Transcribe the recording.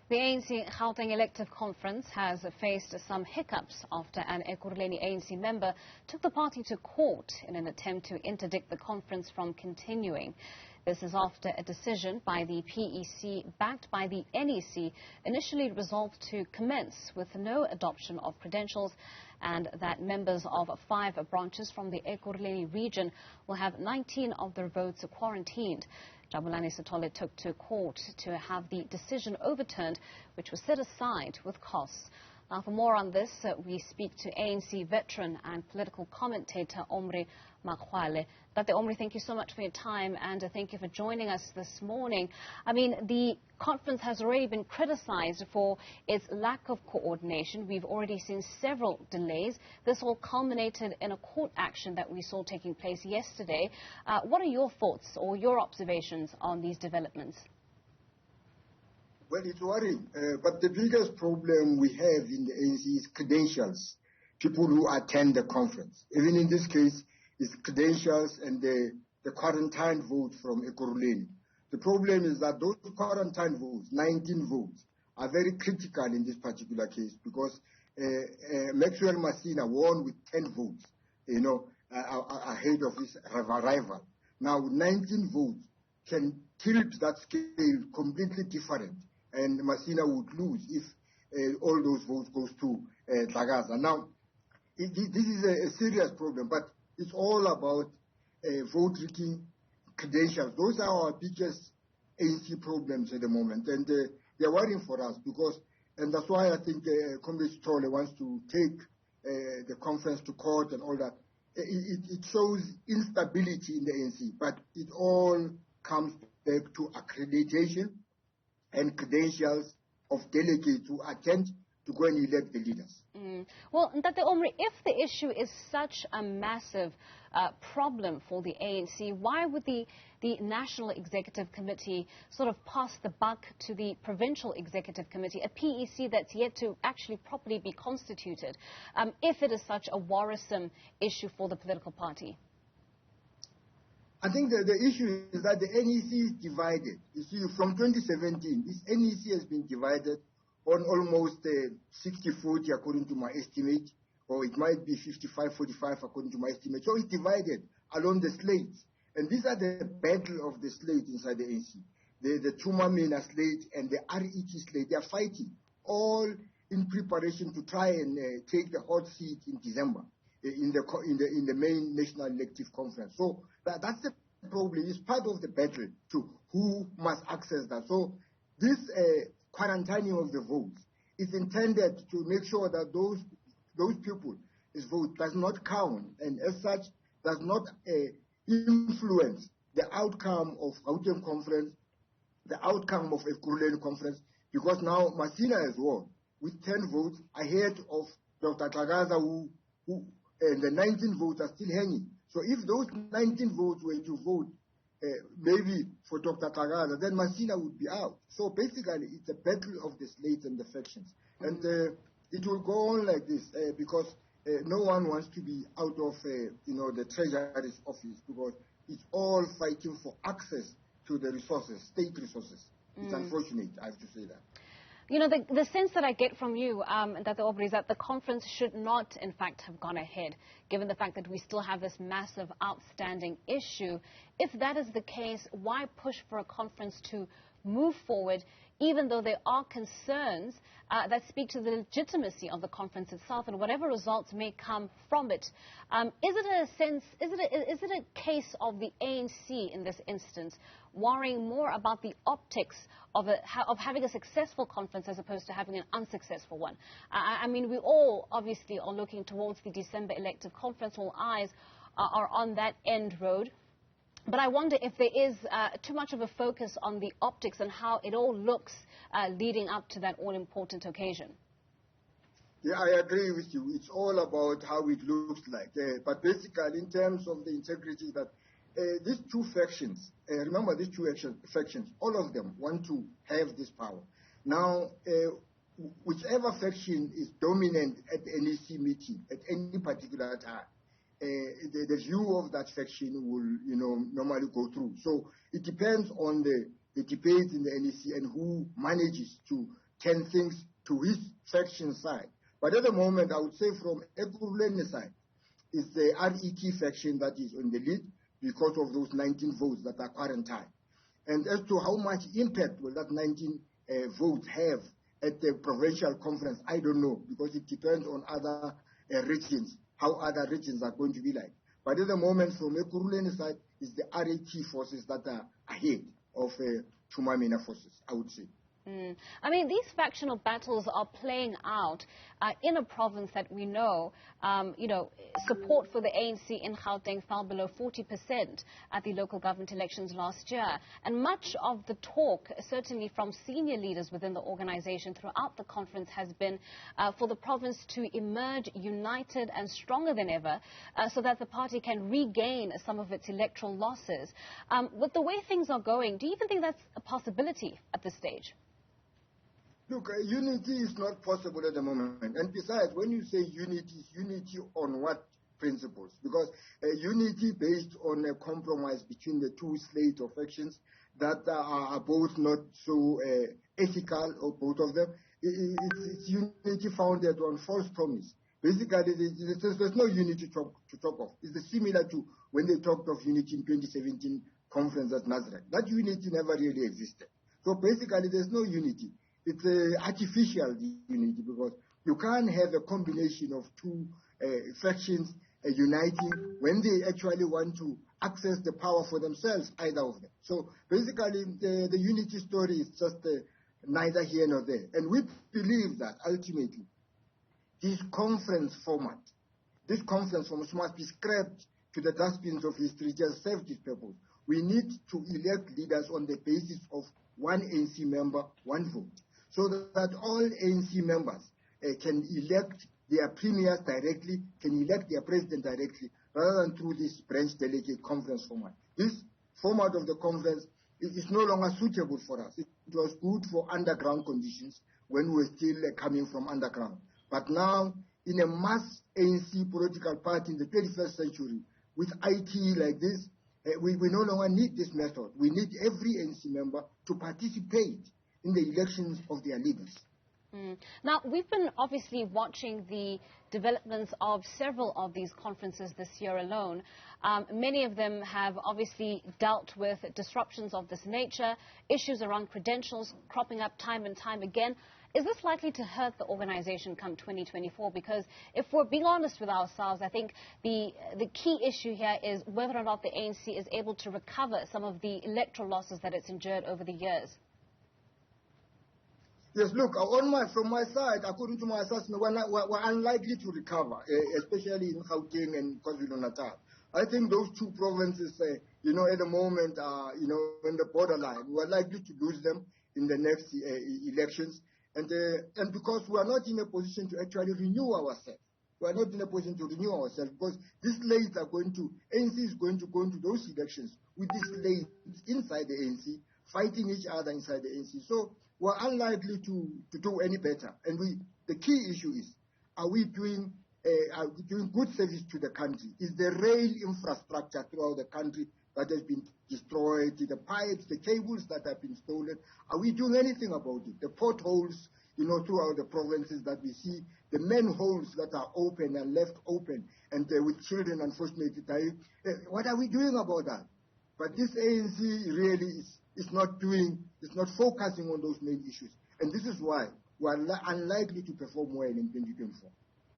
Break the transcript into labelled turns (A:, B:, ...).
A: The ANC Gauteng elective conference has faced some hiccups after an Ekurhuleni ANC member took the party to court in an attempt to interdict the conference from continuing. This is after a decision by the PEC, backed by the NEC, initially resolved to commence with no adoption of credentials, and that members of 5 branches from the Ekurhuleni region will have 19 of their votes quarantined. Jabulani Sithole took to court to have the decision overturned, which was set aside with costs. Now, for more on this, we speak to ANC veteran and political commentator Omry Makgoale. Dr. Omry, thank you so much for your time, and thank you for joining us this morning. I mean, the conference has already been criticized for its lack of coordination. We've already seen several delays. This all culminated in a court action that we saw taking place yesterday. What are your thoughts or your observations on these developments?
B: Well, it's worrying, but the biggest problem we have in the ANC is credentials, people who attend the conference. Even in this case, it's credentials and the quarantine votes from Ekurhuleni. The problem is that those quarantine votes, 19 votes, are very critical in this particular case because Maxwell Masina won with 10 votes, ahead of his rival. Now, 19 votes can tilt that scale completely different, and Masina would lose if all those votes goes to Tlhagaza. Now, this is a serious problem, but it's all about vote rigging credentials. Those are our biggest ANC problems at the moment, and they're worrying for us because, and that's why I think Comrade Sithole wants to take the conference to court and all that. It shows instability in the ANC, but it all comes back to accreditation and credentials of delegates who attend to go and elect the leaders.
A: Well, Dr. Omry, if the issue is such a massive problem for the ANC, why would the National Executive Committee sort of pass the buck to the Provincial Executive Committee, a PEC that's yet to actually properly be constituted, if it is such a worrisome issue for the political party?
B: I think the issue is that the NEC is divided. You see, from 2017, this NEC has been divided on almost 60-40 according to my estimate, or it might be 55-45 according to my estimate. So it's divided along the slates. And these are the battle of the slate inside the ANC. The Tumamina slate and the RET slate, they are fighting, all in preparation to try and take the hot seat in December in the main national elective conference. So that's the problem. It's part of the battle to who must access that. So this quarantining of the votes is intended to make sure that those people's vote does not count, and as such does not influence the outcome of Gauteng conference, the outcome of Ekurhuleni conference, because now Masina has won with 10 votes ahead of Dr. Tlhagaza, who and the 19 votes are still hanging. So if those 19 votes were to vote maybe for Dr. Tlhagaza, then Masina would be out. So basically, it's a battle of the slates and the factions. And it will go on like this because no one wants to be out of the Treasury's office, because it's all fighting for access to the resources, state resources. It's unfortunate, I have to say that.
A: You know, the sense that I get from you, Dr. Omry, is that the conference should not, in fact, have gone ahead, given the fact that we still have this massive outstanding issue. If that is the case, why push for a conference to move forward, even though there are concerns that speak to the legitimacy of the conference itself and whatever results may come from it? Is it a case of the ANC in this instance worrying more about the optics of having a successful conference as opposed to having an unsuccessful one? I mean, we all obviously are looking towards the December elective conference. All eyes are on that end road. But I wonder if there is too much of a focus on the optics and how it all looks leading up to that all-important occasion.
B: Yeah, I agree with you. It's all about how it looks like. But basically, in terms of the integrity, that these two factions, remember these two factions, all of them want to have this power. Now, whichever faction is dominant at the NEC meeting at any particular time, the view of that faction will, normally go through. So it depends on the debate in the NEC and who manages to turn things to his faction side. But at the moment, I would say from Ekurhuleni side, is the RET faction that is on the lead because of those 19 votes that are quarantined. And as to how much impact will that 19 votes have at the provincial conference, I don't know, because it depends on other regions, how other regions are going to be like. But at the moment, from Ekurhuleni side, is the RET forces that are ahead of Tumamina forces, I would say.
A: I mean, these factional battles are playing out in a province that we know, support for the ANC in Gauteng fell below 40% at the local government elections last year. And much of the talk, certainly from senior leaders within the organization throughout the conference, has been for the province to emerge united and stronger than ever so that the party can regain some of its electoral losses. With the way things are going, do you even think that's a possibility at this stage?
B: Look, unity is not possible at the moment. And besides, when you say unity, unity on what principles? Because unity based on a compromise between the two slates of factions that are both not so ethical, or both of them, it's unity founded on false promise. Basically, there's no unity to talk of. It's similar to when they talked of unity in 2017 conference at Nazareth. That unity never really existed. So basically, there's no unity. It's artificial unity because you can't have a combination of two factions uniting when they actually want to access the power for themselves, either of them. So basically, the unity story is just neither here nor there. And we believe that ultimately, this conference format must be scrapped to the dustbins of history, just serve this purpose. We need to elect leaders on the basis of one ANC member, one vote, so that all ANC members can elect their premiers directly, can elect their president directly, rather than through this branch delegate conference format. This format of the conference is no longer suitable for us. It was good for underground conditions when we were still coming from underground. But now, in a mass ANC political party in the 21st century, with IT like this, we no longer need this method. We need every ANC member to participate in the elections of their leaders.
A: Now, we've been obviously watching the developments of several of these conferences this year alone. Many of them have obviously dealt with disruptions of this nature, issues around credentials cropping up time and time again. Is this likely to hurt the organization come 2024? Because if we're being honest with ourselves, I think the key issue here is whether or not the ANC is able to recover some of the electoral losses that it's endured over the years.
B: Yes, look, from my side, according to my assessment, we're unlikely to recover, especially in Gauteng and KwaZulu-Natal. I think those two provinces, at the moment, on the borderline. We're likely to lose them in the next elections. And because we are not in a position to actually renew ourselves. We are not in a position to renew ourselves because these slates ANC is going to go into those elections with these slates inside the ANC, fighting each other inside the ANC. So we're unlikely to do any better. And the key issue is, are we doing good service to the country? Is the rail infrastructure throughout the country that has been destroyed, the pipes, the cables that have been stolen, are we doing anything about it? The potholes, throughout the provinces that we see, the manholes that are open and left open, and with children unfortunately dying, what are we doing about that? But this ANC really is not focusing on those main issues. And this is why we are unlikely to perform well in 2024.